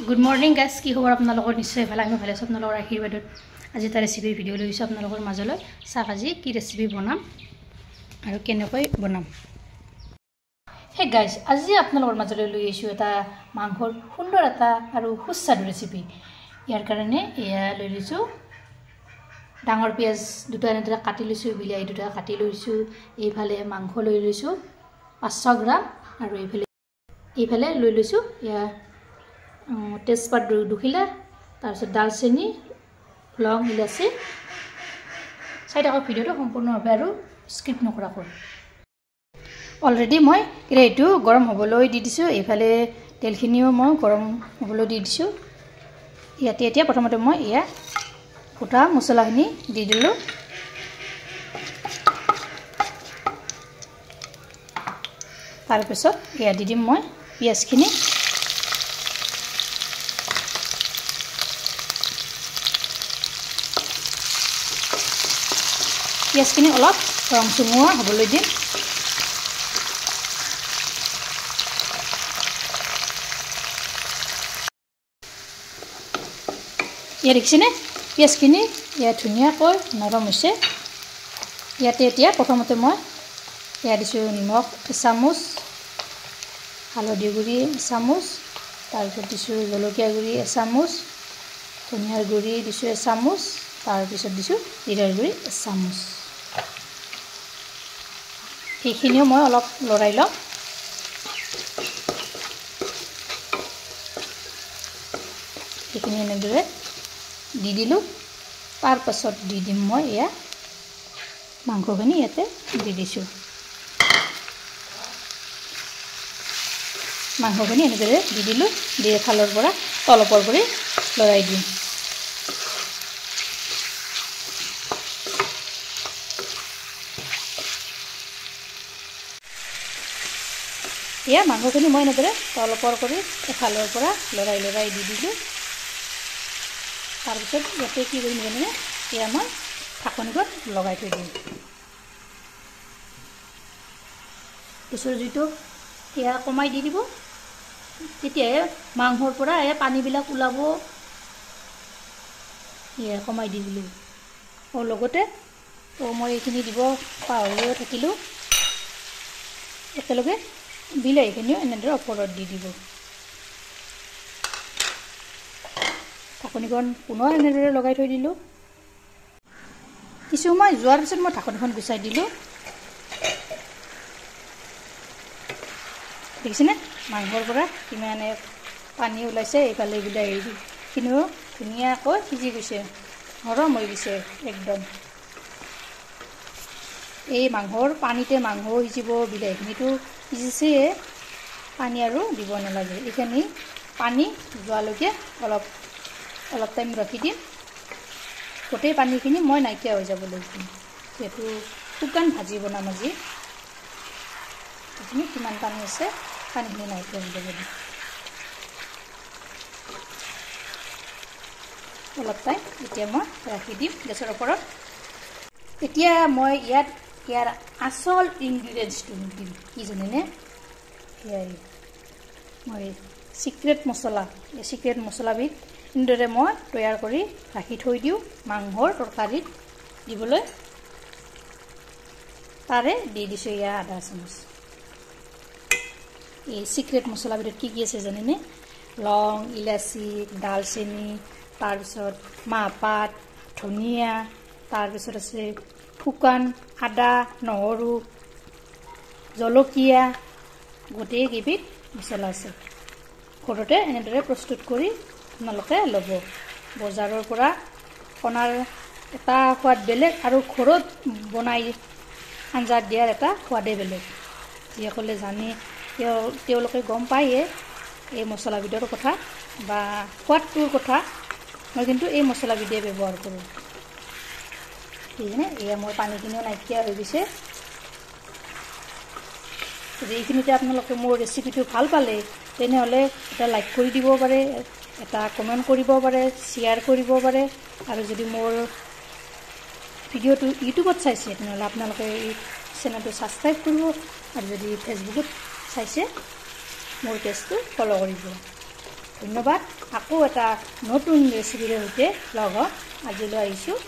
Good morning guys, কি খবৰ আপোনালোকৰ নিশ্চয় ভাল আমি ভালে আছো আপোনালোকৰ আশীৰ্বাদত আজি এটা ৰেচিপি ভিডিও লৈ আহিছো আপোনালোকৰ মাজলৈ চাওক আজি কি ৰেচিপি বনাম আৰু কেনেকৈ বনাম হে গাইস আজি আপোনালোকৰ মাজলৈ লৈ আহিছো এটা মাংসৰ সুন্দৰ এটা আৰু সুস্বাদু ৰেচিপি ইয়াৰ কাৰণে এয়া লৈ লৈছো ডাঙৰ পিয়াজ দুটা এনেদৰে কাটি লৈছো বিলাহী দুটা কাটি লৈছো এইফালে মাংস লৈ লৈছো 500 গ্ৰাম আৰু এইফালে লৈ লৈছো এয়া তেজপাত দুখিলা তাৰপিছত দালচেনি লং ইলাচি চাই থাকক ভিডিওটো সম্পূৰ্ণভাৱে আৰু স্কিপ নকৰাকৈ অলৰেডি মই কেৰাহীটো গৰম হ'বলৈ দি দিছো এইফালে তেলখিনিও মই গৰম হ'বলৈ দি দিছো ইয়াতে এতিয়া প্ৰথমতে মই ইয়া ফুটা মছলাখিনি দি দিলো তাৰপিছত ইয়া দি দিম মই পিয়াজখিনি পিয়াজখিনি অলপ ৰং চুমুৱা হ'বলৈ দিম ইয়া দেখিছেনে পিয়াজখিনি ইয়া ধুনীয়াকৈ নৰম হৈছে ইয়াতে এতিয়া প্ৰথমতে মই ইয়া দিছো নিমখ এচামুচ হালধি গুড়ি এচামুচ তাৰপিছত দিছো জলকীয়া গুড়ি এচামুচ ধনিয়াৰ গুড়ি দিছো এচামুচ তাৰপিছত দিছো জিৰাৰ গুড়ি এচামুচ এইখিনিও মই অলপ লৰাই লম এইখিনি এনেদৰে দি দিলো তাৰ পাছত দি দিম মই ইয়া মাংসখিনি ইয়াতে দি দিছো মাংসখিনি এনেদৰে দি দিলো দি ফালৰ পৰা তলপৰ কৰি লৰাই দিম ইয়া মাংসখিনি মই এনেদৰে তলপৰ কৰি এফালৰ পৰা লৰাই দি দিলো তাৰপিছত ইয়াতে কি কৰিম জানেনে ইয়া মই ঢাকনিখন লগাই থৈ দিম পিছৰ জুইটো ইয়া কমাই দি দিব তেতিয়াহে মাংসৰ পৰা ইয়া পানীবিলাক ওলাব ইয়া কমাই দি দিলো লগতে মই এইখিনি দিব পাহৰিও থাকিলো একেলগে বিলাহীখিনিও এনেদৰে ওপৰত দি দিব ঢাকনিখন পুনৰ এনেদৰে লগাই থৈ দিলো কিছু সময় যোৱাৰ পিছত মই ঢাকনিখন গুচাই দিলো দেখিছেনে মাংসৰ পৰা কিমানে পানী ওলাইছে এইফালে বিলাহীখিনিও ধুনীয়াকৈ সিজি গৈছে নৰম হৈ গৈছে একদম এই মাংসৰ পানীতে মাংস সিজিব বিলাহীখিনিটো সিজিছে পানী আৰু দিব নালাগে এইখিনি পানী যোৱালৈকে অলপ টাইম ৰাখি দিম গোটেই পানীখিনি মই নাইকিয়া হৈ যাবলৈ দিম যেহেতু শুকান ভাজি বনাম আজি এইখিনি কিমান পানী আছে পানীখিনি নাইকিয়া হৈ যাব দিম অলপ টাইম এতিয়া মই ৰাখি দিম গেছৰ ওপৰত এতিয়া মই ইয়াৰ আচল ইনগ্ৰেডিয়েণ্টছটো দিম কি জানেনে মই সিক্ৰেট মছলাবিধ এনেদৰে মই তৈয়াৰ কৰি ৰাখি থৈ দিওঁ মাংসৰ তৰকাৰীত দিবলৈ তাৰে দি দিছো ইয়া আধা চামুচ এই সিক্ৰেট মছলাবিধত কি আছে জানেনে লং ইলাচি দালচেনি তাৰপিছত মাহপাত ধনিয়া তাৰপিছত আছে শুকান আদা নহৰু জলকীয়া গোটেই কেইবিধ মছলা আছে ঘৰতে এনেদৰে প্ৰস্তুত কৰি আপোনালোকে ল'ব বজাৰৰ পৰা অনাৰ এটা সোৱাদ বেলেগ আৰু ঘৰত বনাই আঞ্জাত দিয়াৰ এটা সোৱাদে বেলেগ যিসকলে জানে তেওঁলোকে গম পায়ে এই মছলাবিধৰ কথা বা সোৱাদটোৰ কথা মই কিন্তু এই মছলাবিধে ব্যৱহাৰ কৰোঁ এয়া মোৰ পানীখিনিও নাইকিয়া হৈ গৈছে যদি এইখিনিতে আপোনালোকে মোৰ ৰেচিপিটো ভাল পালে তেনেহ'লে এটা লাইক কৰি দিব পাৰে এটা কমেণ্ট কৰিব পাৰে শ্বেয়াৰ কৰিব পাৰে আৰু যদি মোৰ ভিডিওটো ইউটিউবত চাইছে তেনেহ'লে আপোনালোকে এই চেনেলটো ছাবস্ক্ৰাইব কৰিব আৰু যদি ফেচবুকত চাইছে মোৰ পেজটো ফলো কৰিব ধন্যবাদ। আকৌ এটা নতুন ৰেচিপিৰ সৈতে লগ হ'ম। আজিলৈ আহিছোঁ।